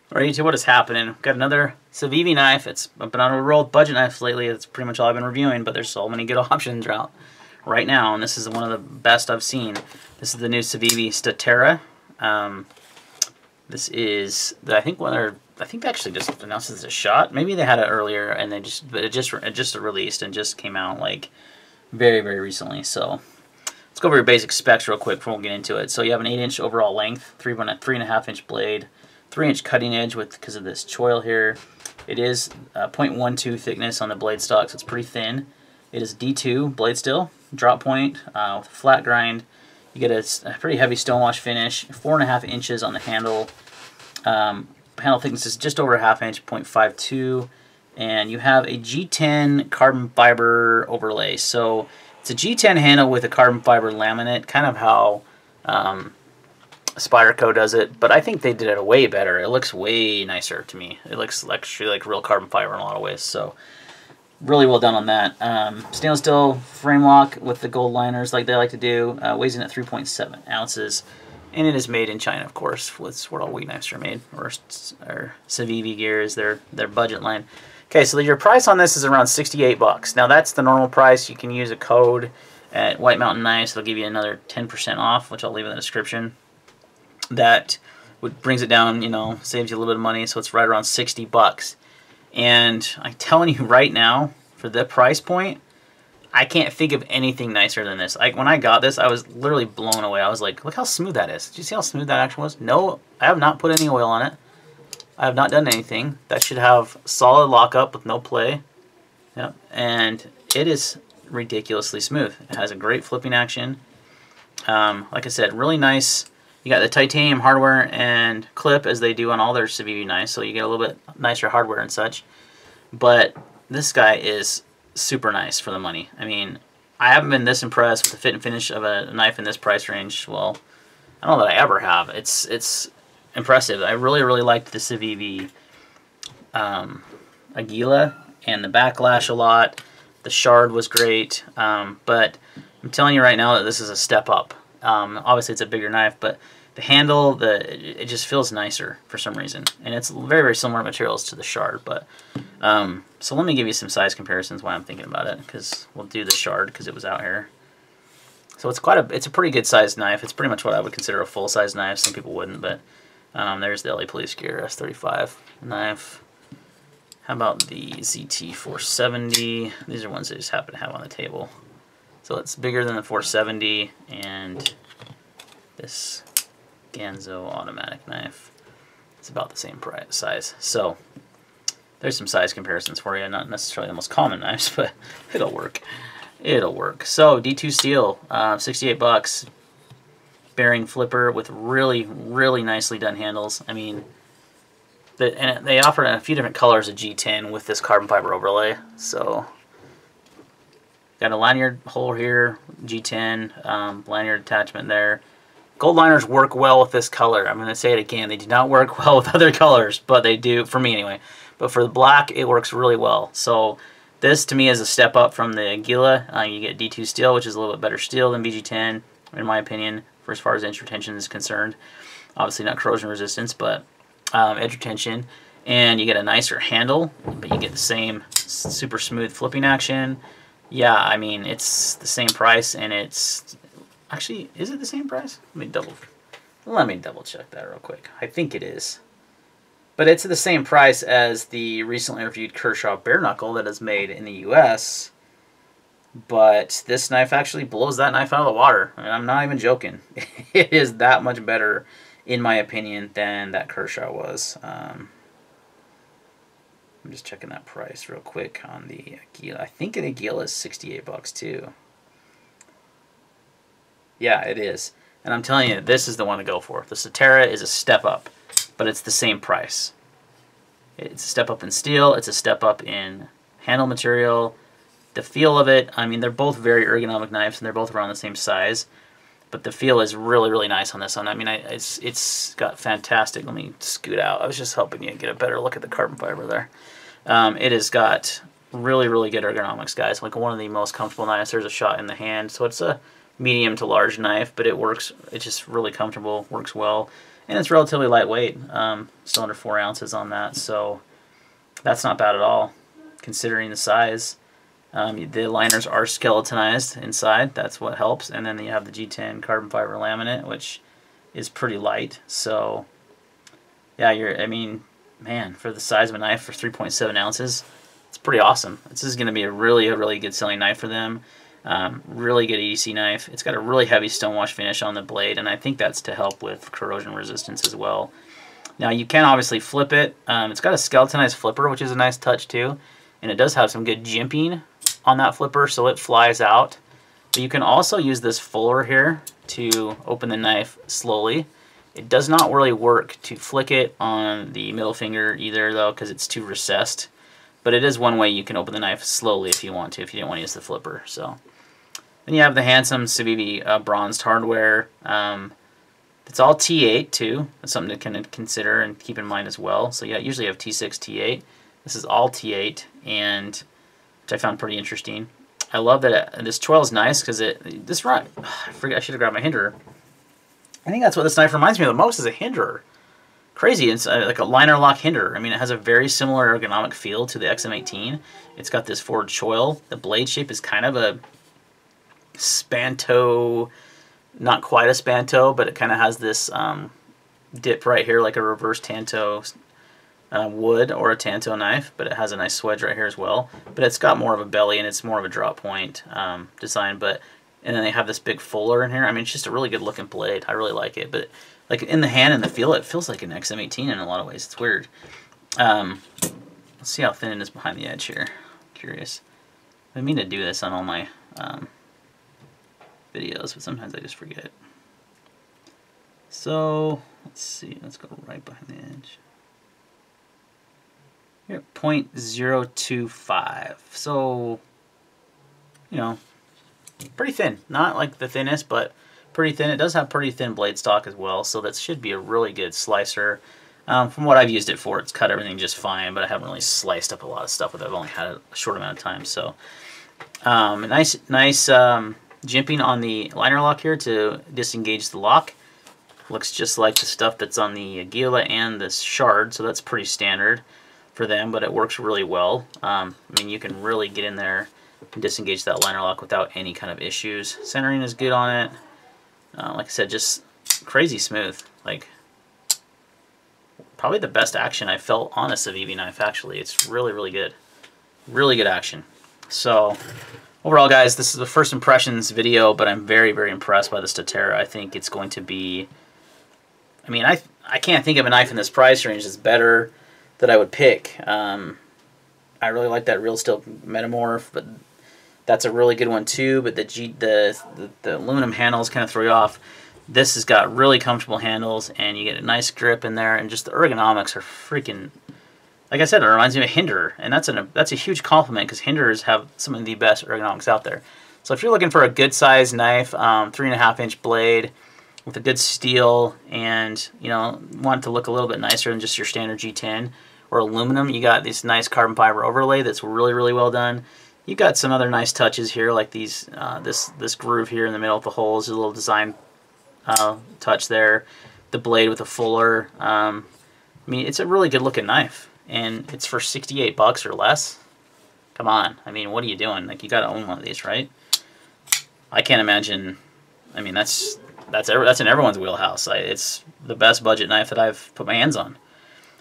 All right, YouTube, what is happening? Got another Civivi knife. It's been on a roll of budget knives lately. That's pretty much all I've been reviewing, but there's so many good options out right now, and this is one of the best I've seen. This is the new Civivi Statera. This is I think they actually just announced this as a shot. Maybe they had it earlier, and it just released and just came out like very recently. So let's go over your basic specs real quick before we get into it. So you have an 8-inch overall length, 3.5-inch blade, 3-inch cutting edge because of this choil here. It is 0.12 thickness on the blade stock, so it's pretty thin. It is D2 blade steel, drop point with flat grind. You get a pretty heavy stonewash finish, 4.5 inches on the handle. Handle thickness is just over a ½ inch, 0.52. And you have a G10 carbon fiber overlay. So it's a G10 handle with a carbon fiber laminate, kind of how Spyderco does it, but I think they did it way better. It looks way nicer to me. It looks actually like real carbon fiber in a lot of ways, so really well done on that. Stainless steel frame lock with the gold liners like they like to do. Weighs in at 3.7 ounces, and it is made in China, of course. That's where all wheat knives are made, or Civivi gear is their budget line. Okay, so your price on this is around 68 bucks. Now that's the normal price. You can use a code at White Mountain Knives. They'll give you another 10% off, which I'll leave in the description. That brings it down, saves you a little bit of money, so it's right around 60 bucks. And I'm telling you right now, for the price point, I can't think of anything nicer than this. When I got this, I was literally blown away. I was like, look how smooth that is. Did you see how smooth that actually was? No, I have not put any oil on it. I have not done anything. That should have solid lockup with no play. Yep. And it is ridiculously smooth. It has a great flipping action. Like I said, really nice. You got the titanium hardware and clip as they do on all their Civivi knives, so you get a little bit nicer hardware and such. But this guy is super nice for the money. I mean, I haven't been this impressed with the fit and finish of a knife in this price range. Well, I don't know that I ever have. It's impressive. I really liked the Civivi Aguila and the backlash a lot. The shard was great, but I'm telling you right now that this is a step up. Obviously, it's a bigger knife, but the handle, it just feels nicer for some reason, and it's very similar materials to the shard. But so let me give you some size comparisons while I'm thinking about it, because we'll do the shard because it was out here. So it's a pretty good sized knife. It's pretty much what I would consider a full size knife. Some people wouldn't, but there's the LA Police Gear S35 knife. How about the ZT 470? These are ones I just happen to have on the table. So it's bigger than the 470, and this Ganzo automatic knife is about the same size. So there's some size comparisons for you. Not necessarily the most common knives, but it'll work. It'll work. So D2 steel, 68 bucks. Bearing flipper with really nicely done handles. I mean, and they offer a few different colors of G10 with this carbon fiber overlay. So got a lanyard hole here, G10, lanyard attachment there. Gold liners work well with this color. I'm going to say it again. They do not work well with other colors, but they do, for me anyway. But for the black, it works really well. So this, to me, is a step up from the Aguila. You get D2 steel, which is a little bit better steel than BG10, in my opinion, for as far as edge retention is concerned. Obviously not corrosion resistance, but edge retention. And you get a nicer handle, but you get the same super smooth flipping action. Yeah, I mean, it's the same price, and it's... Actually, is it the same price? Let me double check that real quick. I think it is. But it's the same price as the recently reviewed Kershaw bare knuckle that is made in the US. But this knife actually blows that knife out of the water. I mean, I'm not even joking. It is that much better, in my opinion, than that Kershaw was. I'm just checking that price real quick on the Aguila. I think the Aguila is 68 bucks too. Yeah, it is. And I'm telling you, this is the one to go for. The Statera is a step up, but it's the same price. It's a step up in steel. It's a step up in handle material. The feel of it, I mean, they're both very ergonomic knives, and they're both around the same size. But the feel is really nice on this one. I mean, it's got fantastic. Let me scoot out. I was just helping you get a better look at the carbon fiber there. It has got really good ergonomics, guys. Like one of the most comfortable knives. There's a shot in the hand, so it's a medium to large knife, but it works. It's just really comfortable, works well. and it's relatively lightweight, still under 4 ounces on that, so that's not bad at all considering the size. The liners are skeletonized inside, that's what helps, and then you have the G10 carbon fiber laminate, which is pretty light. So yeah, I mean, man, for the size of a knife for 3.7 ounces, it's pretty awesome. This is going to be a really good selling knife for them. Really good EDC knife. It's got a really heavy stonewash finish on the blade, and I think that's to help with corrosion resistance as well. Now you can obviously flip it. It's got a skeletonized flipper, which is a nice touch too, and it does have some good jimping on that flipper, so it flies out. But you can also use this fuller here to open the knife slowly. It does not really work to flick it on the middle finger either, though, because it's too recessed. But it is one way you can open the knife slowly if you want to, if you didn't want to use the flipper. So then you have the handsome Civivi bronzed hardware. It's all T8 too. That's something to consider and keep in mind as well. So yeah, usually you have T6, T8. This is all T8, and which I found pretty interesting. I love that this choil is nice because I forget, I should have grabbed my hinderer. I think that's what this knife reminds me of the most, is a hinderer. Crazy, it's like a liner lock hinderer. I mean, it has a very similar ergonomic feel to the XM18. It's got this forward choil. The blade shape is kind of a spanto, not quite a spanto, but it kind of has this dip right here, like a reverse tanto wood or a tanto knife, but it has a nice swedge right here as well. But it's got more of a belly and it's more of a drop point design. And then they have this big fuller in here. I mean, it's just a really good looking blade. I really like it. But like in the hand and the feel, it feels like an XM18 in a lot of ways. It's weird. Let's see how thin it is behind the edge here. Curious. I mean to do this on all my videos, but sometimes I just forget. So let's see. Let's go right behind the edge. Here, 0.025. So, you know, pretty thin. Not like the thinnest, but pretty thin. It does have pretty thin blade stock as well, so that should be a really good slicer. From what I've used it for, it's cut everything just fine, but I haven't really sliced up a lot of stuff with it. I've only had a short amount of time. So, nice jimping on the liner lock here to disengage the lock. Looks just like the stuff that's on the Gila and the Shard, so that's pretty standard for them, but it works really well. I mean, you can really get in there and disengage that liner lock without any kind of issues. Centering is good on it. Like I said, just crazy smooth. Like, probably the best action I felt on a Civivi knife, actually. It's really good. Really good action. So, overall, guys, this is the first impressions video, but I'm very impressed by the Statera. I think it's going to be... I mean, I can't think of a knife in this price range that's better that I would pick. I really like that Real Steel Metamorph, but that's a really good one too. But the aluminum handles kind of throw you off. This has got really comfortable handles, and you get a nice grip in there, and just the ergonomics are freaking. Like I said, it reminds me of a hinderer, and that's a huge compliment because hinderers have some of the best ergonomics out there. So if you're looking for a good size knife, 3.5-inch blade with a good steel, and you know, want it to look a little bit nicer than just your standard G10 or aluminum, you got this nice carbon fiber overlay that's really well done. You got some other nice touches here, like these this groove here in the middle of the holes, a little design touch there. The blade with a fuller. I mean, it's a really good looking knife, and it's for $68 or less. Come on, I mean, what are you doing? Like, you got to own one of these, right? I can't imagine. I mean, that's in everyone's wheelhouse. It's the best budget knife that I've put my hands on.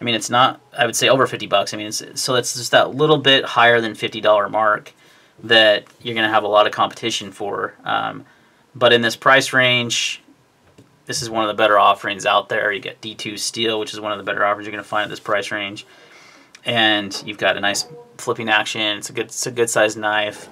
I mean, it's not, I would say, over $50. I mean, so it's just that little bit higher than $50 mark that you're going to have a lot of competition for. But in this price range, this is one of the better offerings out there. You get D2 steel, which is one of the better offerings you're going to find at this price range. And you've got a nice flipping action. It's a good sized knife.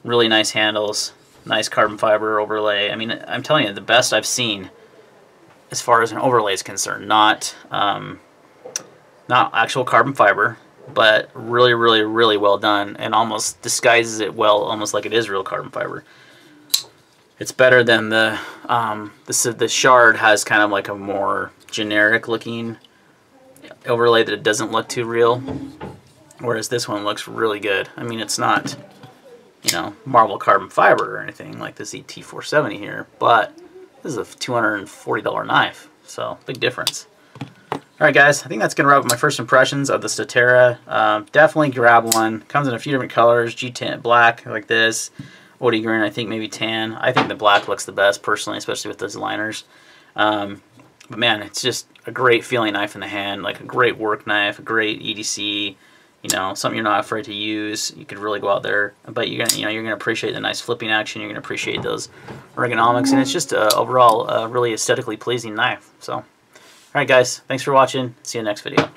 Really nice handles. Nice carbon fiber overlay. I mean, I'm telling you, the best I've seen as far as an overlay is concerned. Not actual carbon fiber, but really well done, and almost disguises it well, almost like it is real carbon fiber. It's better than the Shard has kind of like a more generic looking overlay that it doesn't look too real, whereas this one looks really good. I mean, it's not, you know, marble carbon fiber or anything like this T470 here, but this is a $240 knife. So big difference. Alright guys, I think that's going to wrap up my first impressions of the Statera. Definitely grab one. Comes in a few different colors, G10 black like this, woody green, I think maybe tan. I think the black looks the best personally, especially with those liners. But man, it's just a great feeling knife in the hand, like a great work knife, a great EDC, you know, something you're not afraid to use. You could really go out there, but you're gonna appreciate the nice flipping action. You're gonna appreciate those ergonomics, and it's just overall really aesthetically pleasing knife. So. Alright guys, thanks for watching. See you in the next video.